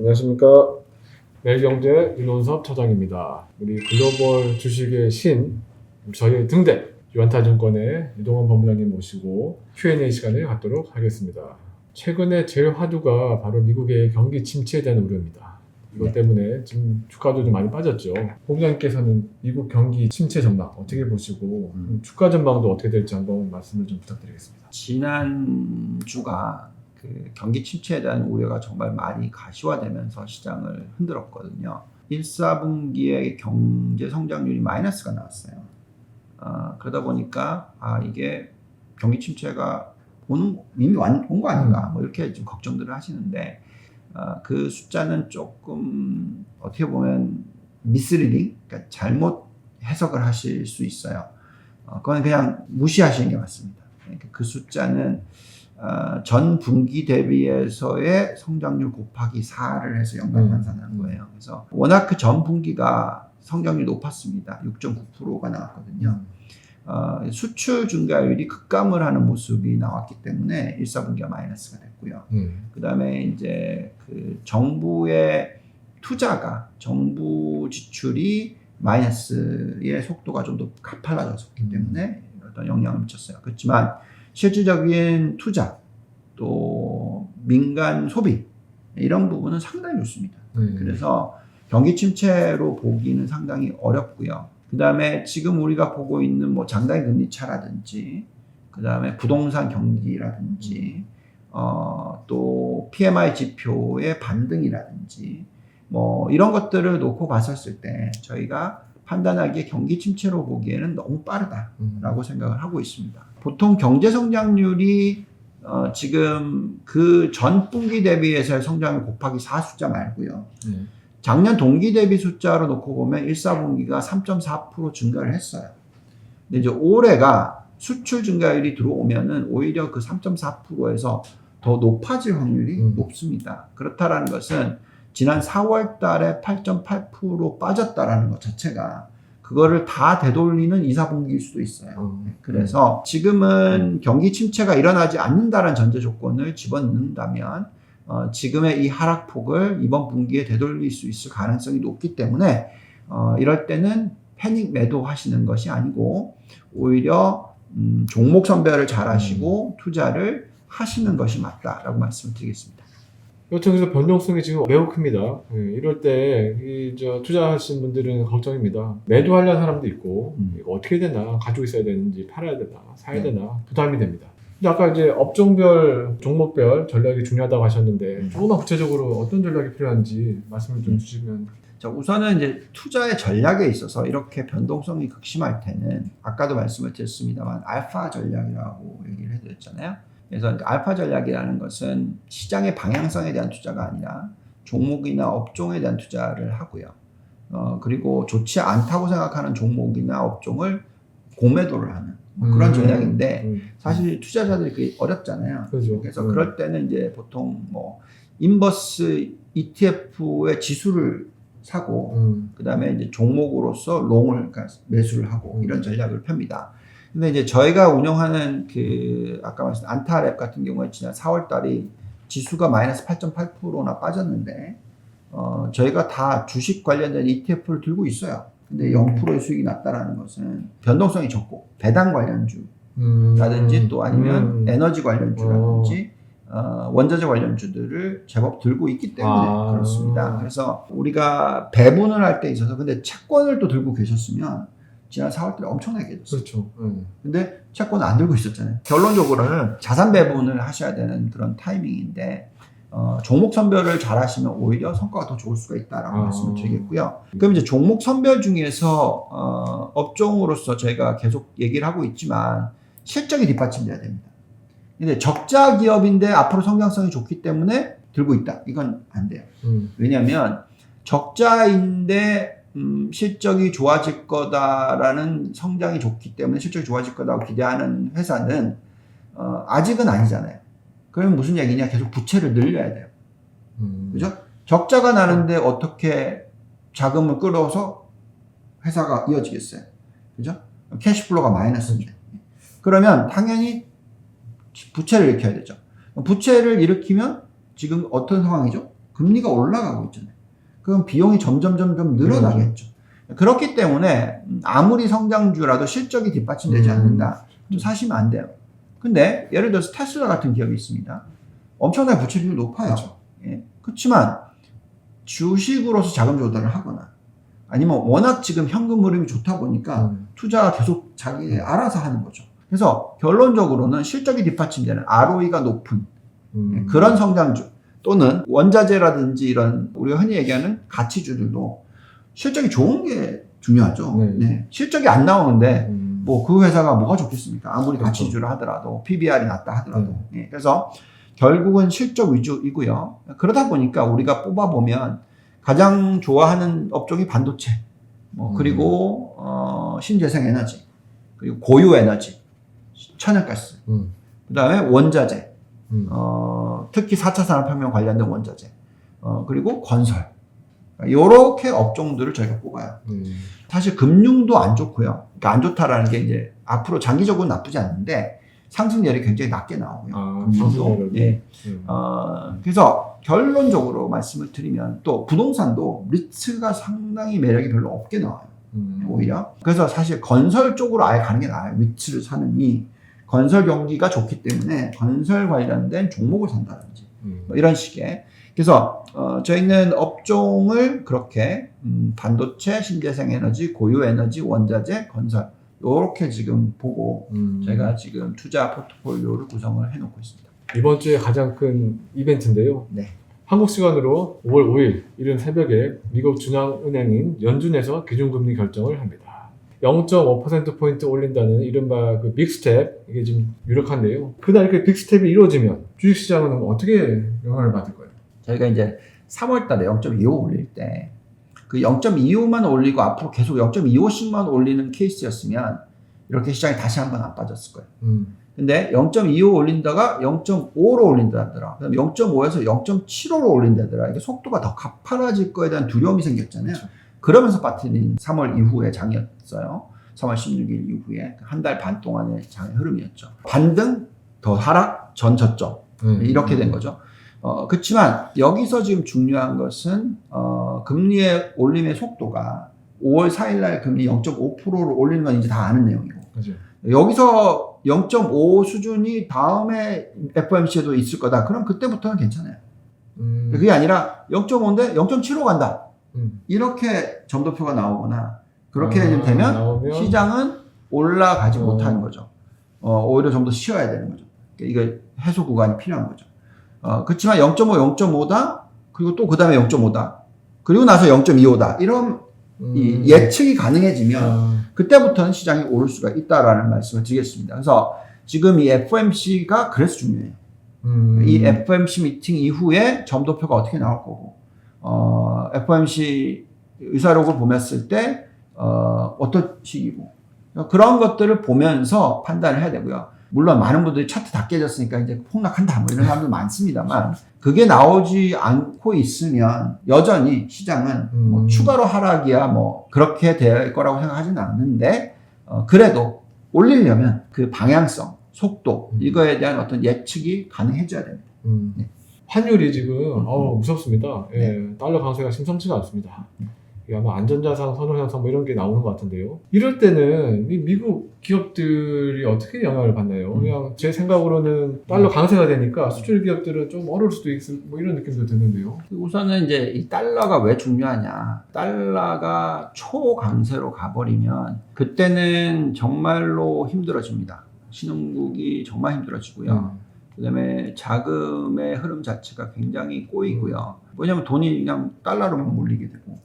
안녕하십니까. 매일경제 윤원섭 차장입니다. 우리 글로벌 주식의 신, 저희의 등대 유한타증권의 이동원 본부장님 모시고 Q&A 시간을 갖도록 하겠습니다. 최근에 제일 화두가 바로 미국의 경기 침체에 대한 우려입니다. 이것 때문에 지금 주가도 좀 많이 빠졌죠. 본부장님께서는 미국 경기 침체 전망 어떻게 보시고 주가 전망도 어떻게 될지 한번 말씀을 좀 부탁드리겠습니다. 지난주가 그 경기 침체에 대한 우려가 정말 많이 가시화되면서 시장을 흔들었거든요. 1사분기에 경제 성장률이 마이너스가 나왔어요. 그러다 보니까 이게 경기 침체가 이미 온 거 아닌가 뭐 이렇게 좀 걱정들을 하시는데 그 숫자는 조금 어떻게 보면 미스리딩, 그러니까 잘못 해석을 하실 수 있어요. 그건 그냥 무시하시는 게 맞습니다. 그러니까 그 숫자는 전 분기 대비해서의 성장률 곱하기 4를 해서 연간 환산하는 거예요. 그래서 워낙 그 전 분기가 성장률이 높았습니다. 6.9%가 나왔거든요. 수출 증가율이 급감을 하는 모습이 나왔기 때문에 1사분기가 마이너스가 됐고요. 그 다음에 이제 그 정부의 투자가, 정부 지출이 마이너스의 속도가 좀 더 가팔라졌기 때문에 어떤 영향을 미쳤어요. 그렇지만 실질적인 투자, 또 민간 소비 이런 부분은 상당히 좋습니다. 그래서 경기 침체로 보기는 상당히 어렵고요. 그 다음에 지금 우리가 보고 있는 뭐 장단기 금리 차라든지, 그 다음에 부동산 경기라든지, 또 PMI 지표의 반등이라든지, 뭐 이런 것들을 놓고 봤었을 때 저희가 판단하기에 경기 침체로 보기에는 너무 빠르다라고 생각을 하고 있습니다. 보통 경제 성장률이 지금 그 전 분기 대비해서의 성장률 곱하기 4 숫자 말고요. 작년 동기 대비 숫자로 놓고 보면 1사분기가 3.4% 증가를 했어요. 근데 이제 올해가 수출 증가율이 들어오면은 오히려 그 3.4%에서 더 높아질 확률이 높습니다. 그렇다라는 것은 지난 4월 달에 8.8% 빠졌다라는 것 자체가 그거를 다 되돌리는 2사분기일 수도 있어요. 그래서 지금은 경기 침체가 일어나지 않는다는 전제 조건을 집어넣는다면 지금의 이 하락폭을 이번 분기에 되돌릴 수 있을 가능성이 높기 때문에 이럴 때는 패닉 매도 하시는 것이 아니고 오히려 종목 선별을 잘 하시고 투자를 하시는 것이 맞다라고 말씀을 드리겠습니다. 여튼 그래서 변동성이 지금 매우 큽니다. 이럴 때 투자하신 분들은 걱정입니다. 매도하려는 사람도 있고 이거 어떻게 되나, 가지고 있어야 되는지, 팔아야 되나, 사야 되나 부담이 됩니다. 근데 아까 이제 업종별, 종목별 전략이 중요하다고 하셨는데 조금만 구체적으로 어떤 전략이 필요한지 말씀을 좀 주시면. 자, 우선은 이제 투자의 전략에 있어서 이렇게 변동성이 극심할 때는 아까도 말씀을 드렸습니다만 알파 전략이라고 얘기를 해드렸잖아요. 그래서 알파 전략이라는 것은 시장의 방향성에 대한 투자가 아니라 종목이나 업종에 대한 투자를 하고요. 그리고 좋지 않다고 생각하는 종목이나 업종을 공매도를 하는 그런 전략인데 사실 투자자들이 그게 어렵잖아요. 그렇죠. 그래서 그럴 때는 이제 보통 뭐 인버스 ETF의 지수를 사고 그 다음에 이제 종목으로서 롱을, 그러니까 매수를 하고 이런 전략을 펴니다. 근데 이제 저희가 운영하는 그 아까 말씀 안타랩 같은 경우에 지난 4월 달이 지수가 마이너스 8.8%나 빠졌는데 저희가 다 주식 관련된 ETF를 들고 있어요. 근데 0%의 수익이 났다라는 것은 변동성이 적고 배당 관련주라든지 또 아니면 에너지 관련주라든지 원자재 관련주들을 제법 들고 있기 때문에 그렇습니다. 그래서 우리가 배분을 할 때 있어서 근데 채권을 또 들고 계셨으면 지난 4월 달에 엄청나게 해줬어요. 그렇죠. 근데 채권을 안 들고 있었잖아요. 결론적으로는 자산 배분을 하셔야 되는 그런 타이밍인데 종목 선별을 잘 하시면 오히려 성과가 더 좋을 수가 있다라고 말씀을 드리겠고요. 그럼 이제 종목 선별 중에서 업종으로서 저희가 계속 얘기를 하고 있지만 실적이 뒷받침돼야 됩니다. 근데 적자 기업인데 앞으로 성장성이 좋기 때문에 들고 있다. 이건 안 돼요. 왜냐하면 적자인데 실적이 좋아질 거다라는, 성장이 좋기 때문에 실적이 좋아질 거다고 기대하는 회사는 아직은 아니잖아요. 그러면 무슨 얘기냐? 계속 부채를 늘려야 돼요. 그죠? 적자가 나는데 어떻게 자금을 끌어서 회사가 이어지겠어요? 그죠? 캐시플로우가 마이너스인데. 그러면 당연히 부채를 일으켜야 되죠. 부채를 일으키면 지금 어떤 상황이죠? 금리가 올라가고 있잖아요. 그럼 비용이 점점 늘어나겠죠. 그렇기 때문에 아무리 성장주라도 실적이 뒷받침되지 않는다. 좀 사시면 안 돼요. 근데 예를 들어서 테슬라 같은 기업이 있습니다. 엄청나게 부채비율이 높아요. 그렇죠. 예. 그렇지만 주식으로서 자금 조달을 하거나 아니면 워낙 지금 현금 흐름이 좋다 보니까 투자가 계속 자기 알아서 하는 거죠. 그래서 결론적으로는 실적이 뒷받침되는 ROE가 높은 그런 성장주 또는 원자재라든지 이런 우리가 흔히 얘기하는 가치주들도 실적이 좋은 게 중요하죠. 네. 네. 실적이 안 나오는데 뭐 그 회사가 뭐가 좋겠습니까? 아무리 그렇죠. 가치주를 하더라도 PBR이 낮다 하더라도. 예. 그래서 결국은 실적 위주이고요. 그러다 보니까 우리가 뽑아보면 가장 좋아하는 업종이 반도체, 그리고 신재생에너지, 그리고 고유에너지, 천연가스, 그다음에 원자재, 특히 4차 산업혁명 관련된 원자재, 그리고 건설. 요렇게 업종들을 저희가 뽑아요. 사실 금융도 안 좋고요. 그러니까 안 좋다라는 게 이제 앞으로 장기적으로 나쁘지 않는데 상승률이 굉장히 낮게 나오고요. 금융도. 예. 그래서 결론적으로 말씀을 드리면 또 부동산도 리츠가 상당히 매력이 별로 없게 나와요. 오히려. 그래서 사실 건설 쪽으로 아예 가는 게 나아요. 리츠를 사느니 건설 경기가 좋기 때문에 건설 관련된 종목을 산다든지 뭐 이런 식의. 그래서 저희는 업종을 그렇게 반도체, 신재생에너지, 고유에너지, 원자재, 건설 이렇게 지금 보고 제가 지금 투자 포트폴리오를 구성을 해놓고 있습니다. 이번 주에 가장 큰 이벤트인데요. 네. 한국 시간으로 5월 5일 이른 새벽에 미국 중앙은행인 연준에서 기준금리 결정을 합니다. 0.5%포인트 올린다는 이른바 그 빅스텝, 이게 지금 유력한데요. 그날 그 빅스텝이 이루어지면 주식시장은 어떻게 영향을 받을까요? 저희가 이제 3월 달에 0.25 올릴 때 그 0.25만 올리고 앞으로 계속 0.25씩만 올리는 케이스였으면 이렇게 시장이 다시 한번 안 빠졌을 거예요. 근데 0.25 올린다가 0.5로 올린다더라. 그다음 0.5에서 0.75로 올린다더라. 이게 속도가 더 가파라질 거에 대한 두려움이 생겼잖아요. 그렇죠. 그러면서 빠뜨린 3월 이후의 장이었어요. 3월 16일 이후에 한 달 반 동안의 장의 흐름이었죠. 반등, 더 하락, 전 저점. 이렇게 된 거죠. 그렇지만 여기서 지금 중요한 것은 금리의 올림의 속도가 5월 4일 날 금리 0.5%로 올리는 건 이제 다 아는 내용이고. 그렇죠. 여기서 0.5 수준이 다음에 FOMC에도 있을 거다. 그럼 그때부터는 괜찮아요. 그게 아니라 0.5인데 0.75 간다. 이렇게 점도표가 나오거나 그렇게 되면 나오면... 시장은 올라가지 못하는 거죠. 오히려 좀 더 쉬어야 되는 거죠. 이게 해소 구간이 필요한 거죠. 그렇지만 0.5, 0.5다. 그리고 또 그 다음에 0.5다. 그리고 나서 0.25다. 이런 이 예측이 가능해지면 그때부터는 시장이 오를 수가 있다라는 말씀을 드리겠습니다. 그래서 지금 이 FOMC가 그래서 중요해요. 이 FOMC 미팅 이후에 점도표가 어떻게 나올 거고, FOMC 의사록을 보냈을 때 어떤 시기고, 그런 것들을 보면서 판단을 해야 되고요. 물론 많은 분들이 차트 다 깨졌으니까 이제 폭락한다 뭐 이런 사람들 많습니다만 그게 나오지 않고 있으면 여전히 시장은 뭐 추가로 하락이야 뭐 그렇게 될 거라고 생각하지는 않는데 그래도 올리려면 그 방향성, 속도 이거에 대한 어떤 예측이 가능해져야 됩니다. 네. 환율이 지금 무섭습니다. 예, 네. 달러 강세가 심상치가 않습니다. 이게 아마 안전자산 선호 현상 뭐 이런 게 나오는 것 같은데요. 이럴 때는 이 미국 기업들이 어떻게 영향을 받나요? 그냥 제 생각으로는 달러 강세가 되니까 수출 기업들은 좀 어려울 수도 있을 뭐 이런 느낌도 드는데요. 우선은 이제 이 달러가 왜 중요하냐? 달러가 초강세로 가버리면 그때는 정말로 힘들어집니다. 신흥국이 정말 힘들어지고요. 그다음에 자금의 흐름 자체가 굉장히 꼬이고요. 왜냐하면 돈이 그냥 달러로만 몰리게 되고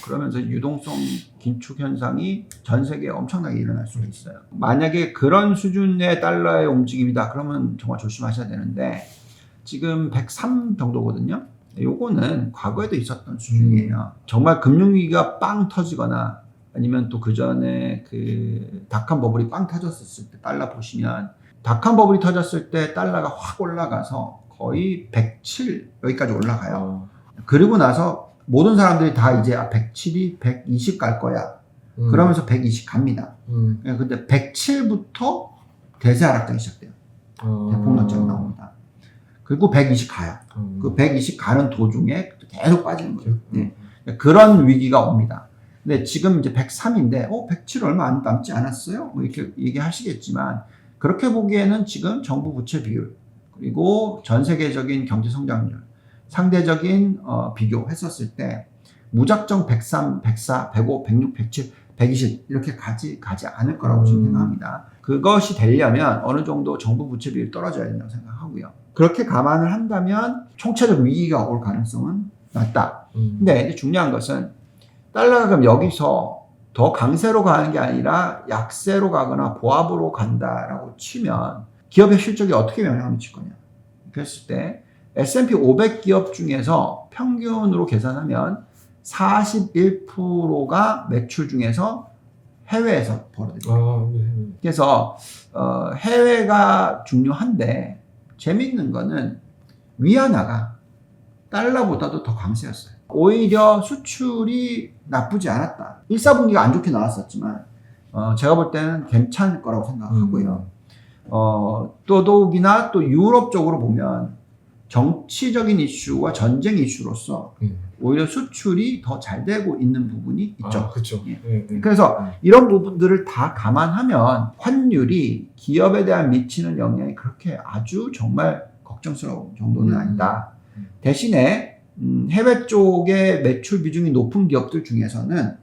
그러면서 유동성 긴축 현상이 전 세계에 엄청나게 일어날 수가 있어요. 만약에 그런 수준의 달러의 움직임이다 그러면 정말 조심하셔야 되는데 지금 103 정도거든요. 요거는 과거에도 있었던 수준이에요. 정말 금융위기가 빵 터지거나 아니면 또 그 전에 그 닷컴 버블이 빵 터졌을 때 달러 보시면 닷컴 버블이 터졌을 때 달러가 확 올라가서 거의 107 여기까지 올라가요. 그리고 나서 모든 사람들이 다 이제 107이 120 갈 거야. 그러면서 120 갑니다. 근데 107부터 대세 하락장이 시작돼요. 대폭락장이 나옵니다. 그리고 120 가요. 음. 그 120 가는 도중에 계속 빠지는 거예요. 네. 그런 위기가 옵니다. 근데 지금 이제 103인데, 107 얼마 안 남지 않았어요? 뭐 이렇게 얘기하시겠지만, 그렇게 보기에는 지금 정부 부채 비율, 그리고 전 세계적인 경제 성장률, 상대적인 비교했었을 때, 무작정 103, 104, 105, 106, 107, 120 이렇게 가지 않을 거라고 지금 생각합니다. 그것이 되려면 어느 정도 정부 부채 비율이 떨어져야 된다고 생각하고요. 그렇게 감안을 한다면 총체적 위기가 올 가능성은 낮다. 근데 이제 중요한 것은 달러가 그럼 여기서 더 강세로 가는 게 아니라 약세로 가거나 보합으로 간다라고 치면 기업의 실적이 어떻게 영향을 미칠 거냐. 그랬을 때 S&P 500 기업 중에서 평균으로 계산하면 41%가 매출 중에서 해외에서 벌어들여요. 그래서 해외가 중요한데 재밌는 거는 위안화가 달러보다도 더 강세였어요. 오히려 수출이 나쁘지 않았다. 1사분기가 안 좋게 나왔었지만 제가 볼 때는 괜찮을 거라고 생각하고요. 더더욱이나 또 유럽 쪽으로 보면 정치적인 이슈와 전쟁 이슈로서 오히려 수출이 더 잘 되고 있는 부분이 있죠. 그렇죠. 예. 그래서 이런 부분들을 다 감안하면 환율이 기업에 대한 미치는 영향이 그렇게 아주 정말 걱정스러운 정도는 아니다. 대신에 해외 쪽에 매출 비중이 높은 기업들 중에서는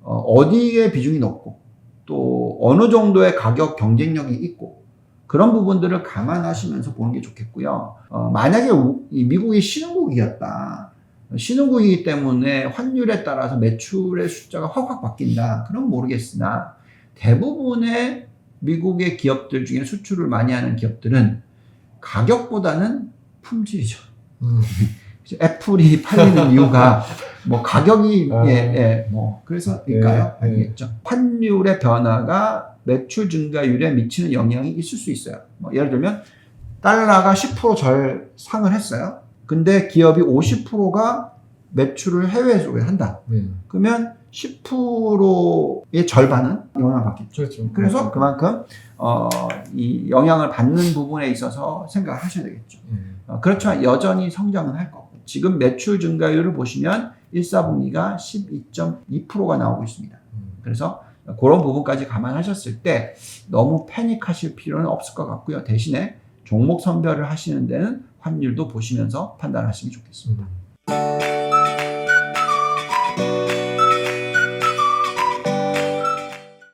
어디에 비중이 높고 또 어느 정도의 가격 경쟁력이 있고 그런 부분들을 감안하시면서 보는 게 좋겠고요. 만약에 미국이 신흥국이었다. 신흥국이기 때문에 환율에 따라서 매출의 숫자가 확 바뀐다. 그럼 모르겠으나 대부분의 미국의 기업들 중에 수출을 많이 하는 기업들은 가격보다는 품질이죠. 애플이 팔리는 이유가 뭐 가격이 뭐 그래서일까요? 아니겠죠. 환율의 변화가 매출 증가율에 미치는 영향이 있을 수 있어요. 뭐 예를 들면 달러가 10% 상을 했어요. 근데 기업이 50%가 매출을 해외에서 한다. 그러면 10%의 절반은 영향을 받겠죠. 그렇죠. 그래서 그만큼 이 영향을 받는 부분에 있어서 생각을 하셔야 되겠죠. 그렇지만 여전히 성장은 할 거고 지금 매출 증가율을 보시면 1사분기가 12.2%가 나오고 있습니다. 그래서 그런 부분까지 감안하셨을 때 너무 패닉하실 필요는 없을 것 같고요. 대신에 종목 선별을 하시는 데는 환율도 보시면서 판단하시면 좋겠습니다.